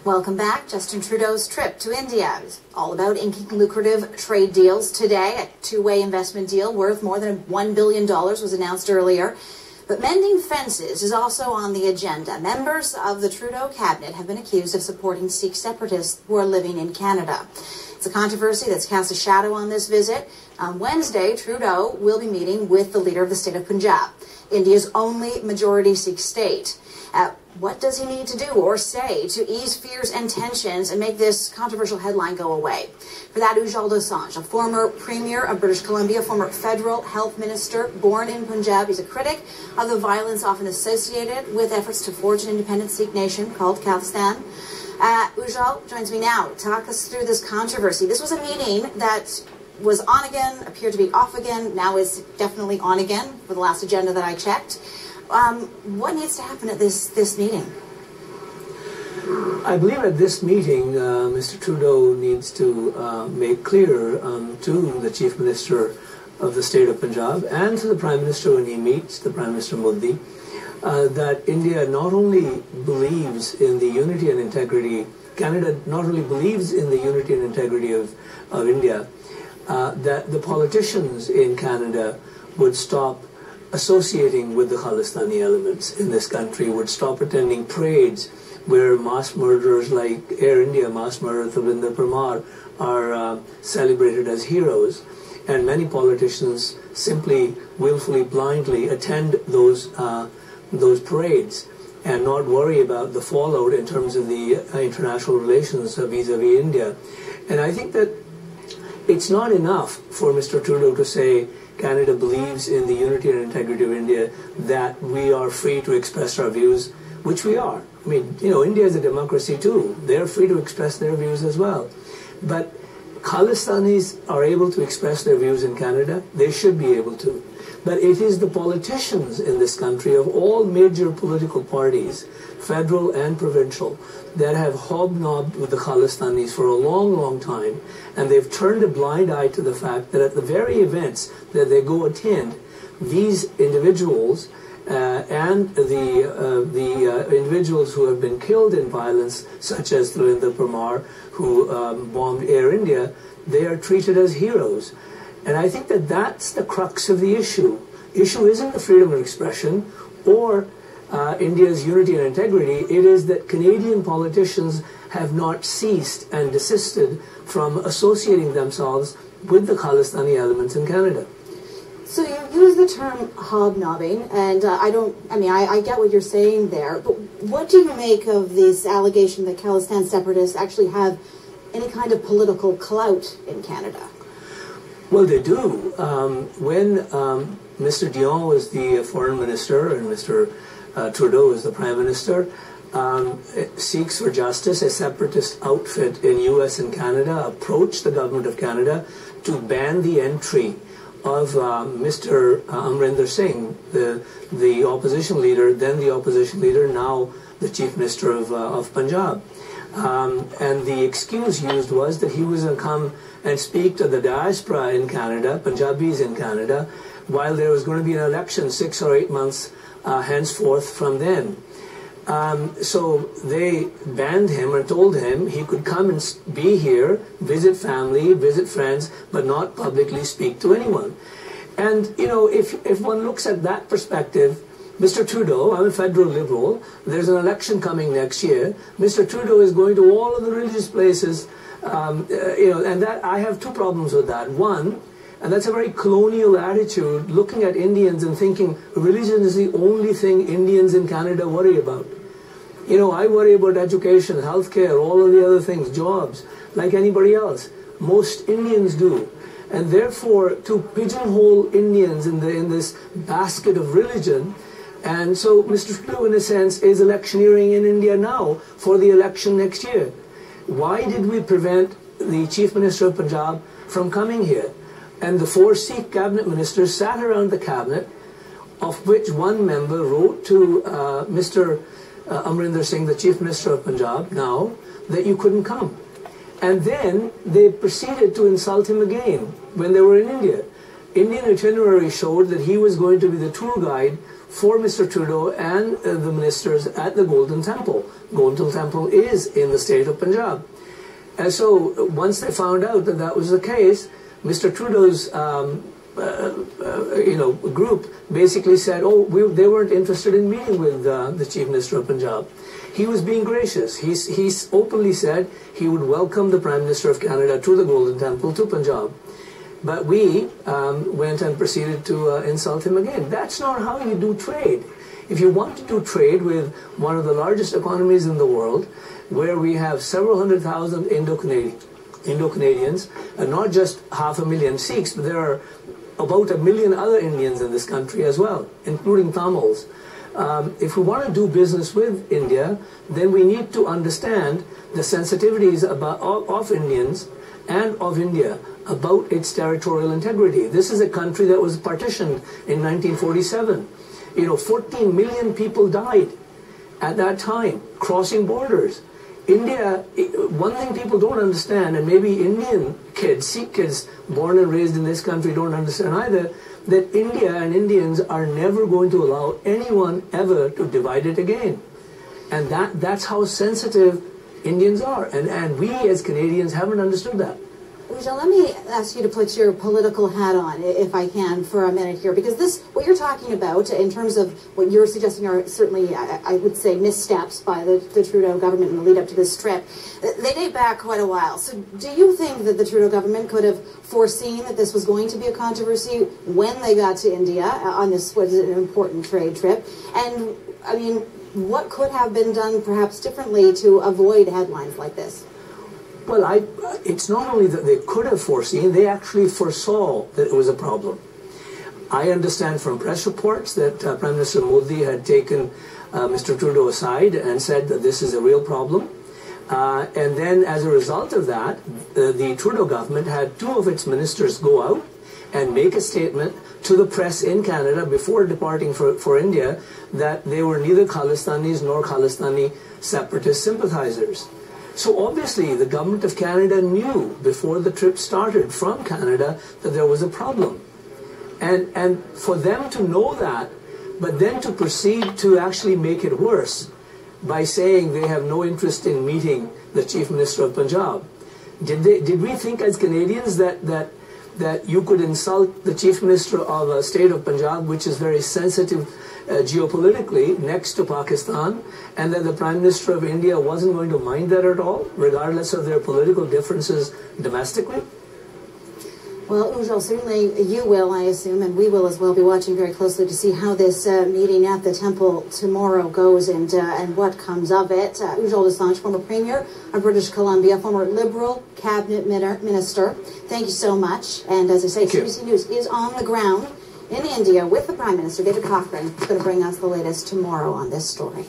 Welcome back. Justin Trudeau's trip to India is all about inking lucrative trade deals today. A two-way investment deal worth more than $1 billion was announced earlier. But mending fences is also on the agenda. Members of the Trudeau cabinet have been accused of supporting Sikh separatists who are living in Canada. It's a controversy that's cast a shadow on this visit. On Wednesday, Trudeau will be meeting with the leader of the state of Punjab, India's only majority Sikh state. What does he need to do or say to ease fears and tensions and make this controversial headline go away? For that, Ujjal Dosanjh, a former premier of British Columbia, former federal health minister, born in Punjab. He's a critic of the violence often associated with efforts to forge an independent Sikh nation called Khalistan. Ujjal joins me now. Talk us through this controversy. This was a meeting that was on again, appeared to be off again, now is definitely on again for the last agenda that I checked. What needs to happen at this meeting? I believe at this meeting, Mr. Trudeau needs to make clear to the Chief Minister of the state of Punjab and to the Prime Minister when he meets the Prime Minister Modi, that India not only believes in the unity and integrity, Canada not only believes in the unity and integrity of India, that the politicians in Canada would stop associating with the Khalistani elements in this country, would stop attending parades where mass murderers like Air India mass murderer Tavinder Parmar are celebrated as heroes, and many politicians simply willfully blindly attend those parades and not worry about the fallout in terms of the international relations vis-a-vis India. And I think that it's not enough for Mr. Trudeau to say Canada believes in the unity and integrity of India, that we are free to express our views, which we are. I mean, you know, India is a democracy too. They're free to express their views as well. But Khalistanis are able to express their views in Canada. They should be able to. But it is the politicians in this country of all major political parties, federal and provincial, that have hobnobbed with the Khalistanis for a long, long time, and they've turned a blind eye to the fact that at the very events that they go attend, these individuals and the individuals who have been killed in violence, such as Tavinder Parmar, who bombed Air India, they are treated as heroes. And I think that that's the crux of the issue. The issue isn't the freedom of expression or India's unity and integrity. It is that Canadian politicians have not ceased and desisted from associating themselves with the Khalistani elements in Canada. So you use the term hobnobbing, and I get what you're saying there, but what do you make of this allegation that Khalistan separatists actually have any kind of political clout in Canada? Well, they do. When Mr. Dion was the foreign minister and Mr. Trudeau was the prime minister, Sikhs for Justice, a separatist outfit in US and Canada, approached the government of Canada to ban the entry of Mr. Amrinder Singh, the opposition leader, then the opposition leader, now the Chief Minister of Punjab. And the excuse used was that he was going to come and speak to the diaspora in Canada, Punjabis in Canada, while there was going to be an election 6 or 8 months henceforth from then. So they banned him or told him he could come and be here, visit family, visit friends, but not publicly speak to anyone. And, you know, if one looks at that perspective, Mr. Trudeau, I'm a federal liberal, there's an election coming next year, Mr. Trudeau is going to all of the religious places, and that I have two problems with that. One, and that's a very colonial attitude, looking at Indians and thinking religion is the only thing Indians in Canada worry about. You know, I worry about education, healthcare, all of the other things, jobs, like anybody else. Most Indians do. And therefore, to pigeonhole Indians in this basket of religion, and so Mr. Trudeau, in a sense, is electioneering in India now for the election next year. Why did we prevent the Chief Minister of Punjab from coming here? And the 4 Sikh cabinet ministers sat around the cabinet, of which one member wrote to Mr. Amrinder Singh, the Chief Minister of Punjab, now, that you couldn't come. And then they proceeded to insult him again when they were in India. Indian itinerary showed that he was going to be the tour guide for Mr. Trudeau and the ministers at the Golden Temple. Golden Temple is in the state of Punjab. And so once they found out that that was the case, Mr. Trudeau's group basically said, they weren't interested in meeting with the Chief Minister of Punjab. He was being gracious. He openly said he would welcome the Prime Minister of Canada to the Golden Temple, to Punjab. But we went and proceeded to insult him again. That's not how you do trade. If you want to do trade with one of the largest economies in the world, where we have several 100,000 Indo-Canadians, and not just 500,000 Sikhs, but there are about 1 million other Indians in this country as well, including Tamils. If we want to do business with India, then we need to understand the sensitivities of Indians and of India about its territorial integrity. This is a country that was partitioned in 1947. 14 million people died at that time, crossing borders. India, one thing people don't understand, and maybe Indian kids, Sikh kids born and raised in this country don't understand either, that India and Indians are never going to allow anyone ever to divide it again. And that's how sensitive Indians are. And we as Canadians haven't understood that. Ujjal, let me ask you to put your political hat on, if I can, for a minute here, because what you're talking about, in terms of what you're suggesting, are certainly, I would say, missteps by the Trudeau government in the lead up to this trip. They date back quite a while. So do you think that the Trudeau government could have foreseen that this was going to be a controversy when they got to India on this, what is an important trade trip? And, I mean, what could have been done perhaps differently to avoid headlines like this? Well, it's not only that they could have foreseen, they actually foresaw that it was a problem. I understand from press reports that Prime Minister Modi had taken Mr. Trudeau aside and said that this is a real problem. And then as a result of that, the Trudeau government had 2 of its ministers go out and make a statement to the press in Canada before departing for India that they were neither Khalistanis nor Khalistani separatist sympathizers. So obviously the government of Canada knew before the trip started from Canada that there was a problem. And for them to know that, but then to proceed to actually make it worse by saying they have no interest in meeting the Chief Minister of Punjab. Did we think as Canadians that you could insult the Chief Minister of a state of Punjab, which is very sensitive geopolitically next to Pakistan, and that the Prime Minister of India wasn't going to mind that at all, regardless of their political differences domestically? Well, Ujjal, certainly you will, I assume, and we will as well be watching very closely to see how this meeting at the temple tomorrow goes and what comes of it. Ujjal Dosanjh, former Premier of British Columbia, former Liberal Cabinet Minister, thank you so much. And as I say, CBC News is on the ground in India with the Prime Minister, David Cochrane, going to bring us the latest tomorrow on this story.